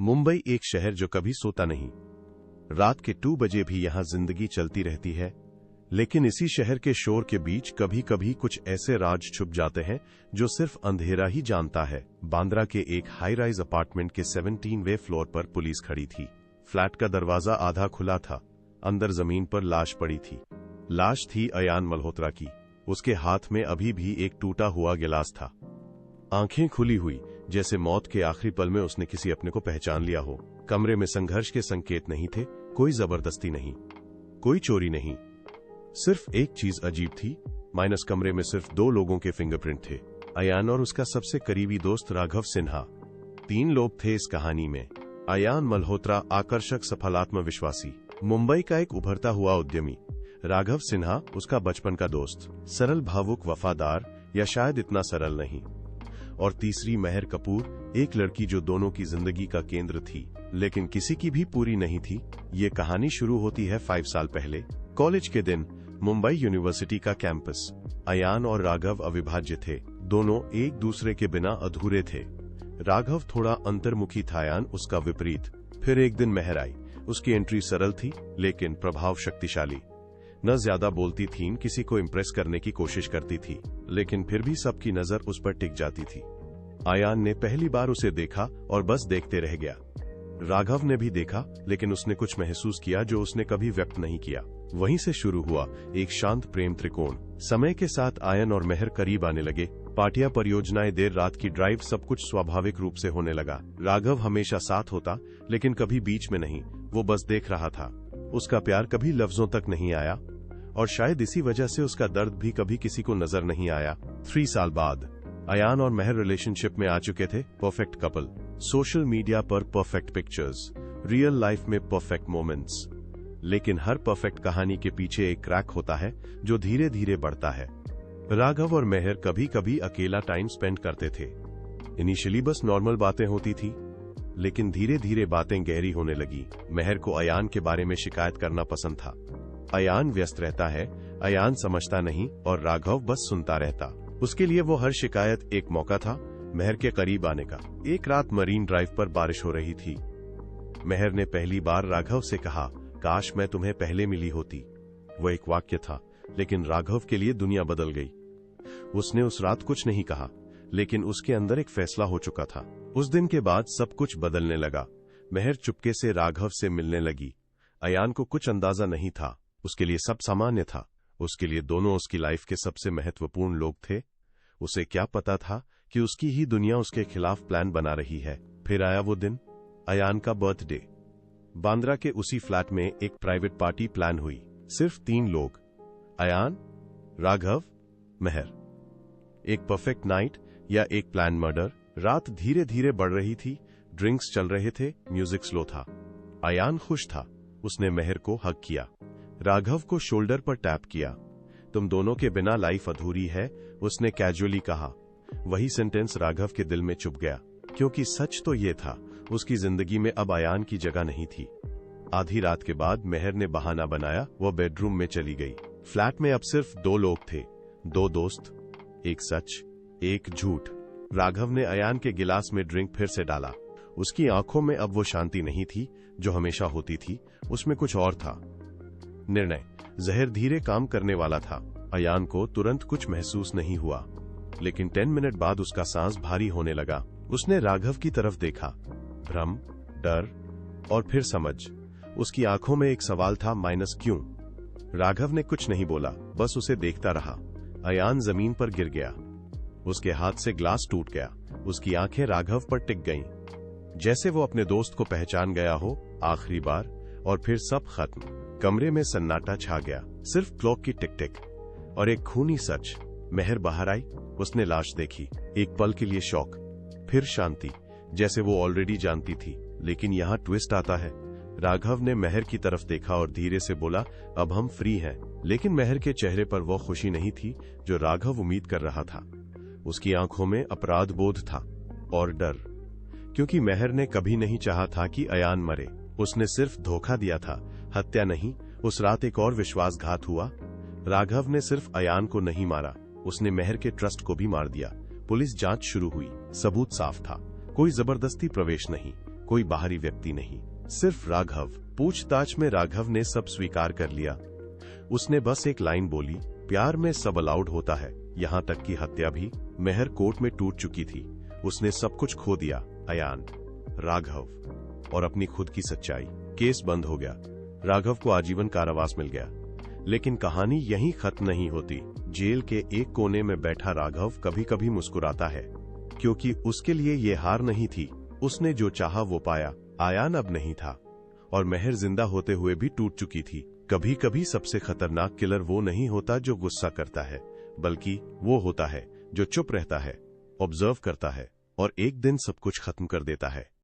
मुंबई एक शहर जो कभी सोता नहीं। रात के 2 बजे भी यहां जिंदगी चलती रहती है, लेकिन इसी शहर के शोर के बीच कभी कभी कुछ ऐसे राज छुप जाते हैं जो सिर्फ अंधेरा ही जानता है। बांद्रा के एक हाई राइज अपार्टमेंट के 17वें फ्लोर पर पुलिस खड़ी थी। फ्लैट का दरवाजा आधा खुला था। अंदर जमीन पर लाश पड़ी थी। लाश थी अयान मल्होत्रा की। उसके हाथ में अभी भी एक टूटा हुआ गिलास था। आंखें खुली हुई, जैसे मौत के आखिरी पल में उसने किसी अपने को पहचान लिया हो। कमरे में संघर्ष के संकेत नहीं थे, कोई जबरदस्ती नहीं, कोई चोरी नहीं। सिर्फ एक चीज अजीब थी, माइनस कमरे में सिर्फ 2 लोगों के फिंगरप्रिंट थे, अयान और उसका सबसे करीबी दोस्त राघव सिन्हा। 3 लोग थे इस कहानी में। अयान मल्होत्रा आकर्षक, सफलात्म विश्वासी, मुंबई का एक उभरता हुआ उद्यमी। राघव सिन्हा उसका बचपन का दोस्त, सरल, भावुक, वफादार, या शायद इतना सरल नहीं। और तीसरी मेहर कपूर, एक लड़की जो दोनों की जिंदगी का केंद्र थी, लेकिन किसी की भी पूरी नहीं थी। ये कहानी शुरू होती है 5 साल पहले। कॉलेज के दिन, मुंबई यूनिवर्सिटी का कैंपस। अयान और राघव अविभाज्य थे, दोनों एक दूसरे के बिना अधूरे थे। राघव थोड़ा अंतर्मुखी था, अयान उसका विपरीत। फिर एक दिन मेहर आई। उसकी एंट्री सरल थी, लेकिन प्रभाव शक्तिशाली। न ज्यादा बोलती थी, किसी को इम्प्रेस करने की कोशिश करती थी, लेकिन फिर भी सबकी नजर उस पर टिक जाती थी। अयान ने पहली बार उसे देखा और बस देखते रह गया। राघव ने भी देखा, लेकिन उसने कुछ महसूस किया जो उसने कभी व्यक्त नहीं किया। वहीं से शुरू हुआ एक शांत प्रेम त्रिकोण। समय के साथ अयान और मेहर करीब आने लगे। पार्टियां, परियोजनाएं, देर रात की ड्राइव, सब कुछ स्वाभाविक रूप से होने लगा। राघव हमेशा साथ होता, लेकिन कभी बीच में नहीं। वो बस देख रहा था। उसका प्यार कभी लफ्जों तक नहीं आया, और शायद इसी वजह से उसका दर्द भी कभी किसी को नजर नहीं आया। 3 साल बाद अयान और मेहर रिलेशनशिप में आ चुके थे। परफेक्ट कपल, सोशल मीडिया पर परफेक्ट पिक्चर्स, रियल लाइफ में परफेक्ट मोमेंट्स। लेकिन हर परफेक्ट कहानी के पीछे एक क्रैक होता है जो धीरे धीरे बढ़ता है। राघव और मेहर कभी कभी अकेला टाइम स्पेंड करते थे। इनिशियली बस नॉर्मल बातें होती थी, लेकिन धीरे धीरे बातें गहरी होने लगी। मेहर को अयान के बारे में शिकायत करना पसंद था। अयान व्यस्त रहता है, अयान समझता नहीं, और राघव बस सुनता रहता। उसके लिए वो हर शिकायत एक मौका था मेहर के करीब आने का। एक रात मरीन ड्राइव पर बारिश हो रही थी। मेहर ने पहली बार राघव से कहा, काश मैं तुम्हें पहले मिली होती। वो एक वाक्य था, लेकिन राघव के लिए दुनिया बदल गई। उसने उस रात कुछ नहीं कहा, लेकिन उसके अंदर एक फैसला हो चुका था। उस दिन के बाद सब कुछ बदलने लगा। मेहर चुपके से राघव से मिलने लगी। अयान को कुछ अंदाजा नहीं था। उसके लिए सब सामान्य था। उसके लिए दोनों उसकी लाइफ के सबसे महत्वपूर्ण लोग थे। उसे क्या पता था कि उसकी ही दुनिया उसके खिलाफ प्लान बना रही है। फिर आया वो दिन, अयान का बर्थडे। बांद्रा के उसी फ्लैट में एक प्राइवेट पार्टी प्लान हुई। सिर्फ 3 लोग, अयान, राघव, मेहर। एक परफेक्ट नाइट या एक प्लान मर्डर। रात धीरे धीरे बढ़ रही थी। ड्रिंक्स चल रहे थे, म्यूजिक स्लो था। अयान खुश था। उसने मेहर को हग किया, राघव को शोल्डर पर टैप किया। तुम दोनों के बिना लाइफ अधूरी है, उसने कैजुअली कहा। वही सेंटेंस राघव के दिल में चुभ गया, क्योंकि सच तो ये था, उसकी जिंदगी में अब अयान की जगह नहीं थी। आधी रात के बाद मेहर ने बहाना बनाया, वो बेडरूम में चली गई। फ्लैट में अब सिर्फ 2 लोग थे, 2 दोस्त, एक सच, एक झूठ। राघव ने अयान के गिलास में ड्रिंक फिर से डाला। उसकी आंखों में अब वो शांति नहीं थी जो हमेशा होती थी, उसमें कुछ और था। निर्णय, जहर धीरे काम करने वाला था। अयान को तुरंत कुछ महसूस नहीं हुआ, लेकिन 10 मिनट बाद उसका सांस भारी होने लगा। उसने राघव की तरफ देखा। भ्रम, डर, और फिर समझ। उसकी आंखों में एक सवाल था, माइनस क्यों? राघव ने कुछ नहीं बोला, बस उसे देखता रहा। अयान जमीन पर गिर गया। उसके हाथ से ग्लास टूट गया। उसकी आंखें राघव पर टिक गईं, जैसे वो अपने दोस्त को पहचान गया हो आखिरी बार। और फिर सब खत्म। कमरे में सन्नाटा छा गया, सिर्फ क्लॉक की टिक टिक और एक खूनी सच। मेहर बाहर आई। उसने लाश देखी। एक पल के लिए शॉक, फिर शांति, जैसे वो ऑलरेडी जानती थी। लेकिन यहाँ ट्विस्ट आता है। राघव ने मेहर की तरफ देखा और धीरे से बोला, अब हम फ्री हैं। लेकिन मेहर के चेहरे पर वो खुशी नहीं थी जो राघव उम्मीद कर रहा था। उसकी आंखों में अपराध बोध था और डर, क्योंकि मेहर ने कभी नहीं चाहा था कि अयान मरे। उसने सिर्फ धोखा दिया था, हत्या नहीं। उस रात एक और विश्वासघात हुआ। राघव ने सिर्फ अयान को नहीं मारा, उसने मेहर के ट्रस्ट को भी मार दिया। पुलिस जांच शुरू हुई। सबूत साफ था, कोई जबरदस्ती प्रवेश नहीं, कोई बाहरी व्यक्ति नहीं, सिर्फ राघव। पूछताछ में राघव ने सब स्वीकार कर लिया। उसने बस एक लाइन बोली, प्यार में सब अलाउड होता है, यहाँ तक कि हत्या भी। मेहर कोर्ट में टूट चुकी थी, उसने सब कुछ खो दिया, अयान, राघव और अपनी खुद की सच्चाई। केस बंद हो गया, राघव को आजीवन कारावास मिल गया। लेकिन कहानी यहीं खत्म नहीं होती। जेल के एक कोने में बैठा राघव कभी कभी मुस्कुराता है, क्योंकि उसके लिए ये हार नहीं थी। उसने जो चाहा वो पाया। आयान अब नहीं था और मेहर जिंदा होते हुए भी टूट चुकी थी। कभी कभी सबसे खतरनाक किलर वो नहीं होता जो गुस्सा करता है, बल्कि वो होता है जो चुप रहता है, ऑब्जर्व करता है और एक दिन सब कुछ खत्म कर देता है।